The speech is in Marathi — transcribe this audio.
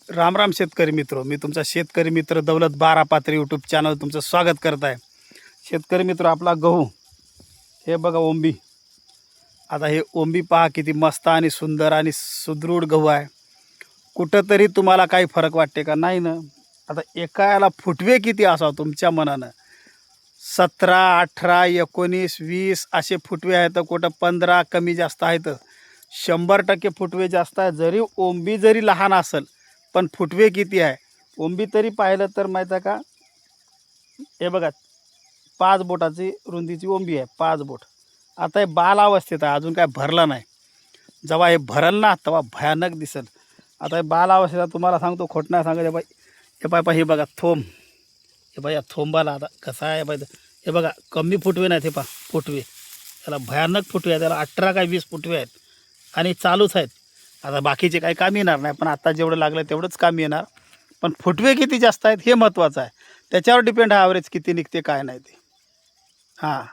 राम राम शेतकरी मित्र, मी तुमचा शेतकरी मित्र दौलत बारा पात्री यूट्यूब चॅनल तुमचं स्वागत करत आहे. शेतकरी मित्र, आपला गहू हे बघा ओंबी. आता हे ओंबी पहा किती मस्त आणि सुंदर आणि सुदृढ गहू आहे. कुठंतरी तुम्हाला काही फरक वाटते का? नाही ना. आता एका याला फुटवे किती असावं तुमच्या मनानं? 17, 18, 19, 20 असे फुटवे आहेत. कुठं 15 कमी जास्त आहेत. 100% फुटवे जास्त आहे. जरी ओंबी जरी लहान असेल पण फुटवे किती आहे? ओंबी तरी पाहिलं तर माहीत आहे का, हे बघा 5 बोटाची रुंदीची ओंबी आहे, 5 बोट. आता हे बाल अवस्थेत आहे, अजून काय भरला नाही. जेव्हा हे भरल ना तेव्हा भयानक दिसेल. आता हे बाल अवस्थेत तुम्हाला सांगतो, खोट नाही सांगत. हे बघा थोंब, हे बघा या थोंबाला आता कसा आहे पाहिजे. हे बघा कमी फुटवे नाहीत, हे पहा फुटवे, त्याला भयानक फुटवे आहेत. त्याला 18 काय 20 फुटवे आहेत आणि चालूच आहेत. आता बाकीचे काही काम येणार नाही, पण आता जेवढं लागलं तेवढंच काम येणार. पण फुटवे किती जास्त आहेत हे महत्त्वाचं आहे. त्याच्यावर डिपेंड आहे ॲव्हरेज किती निघते काय नाही ते. हां.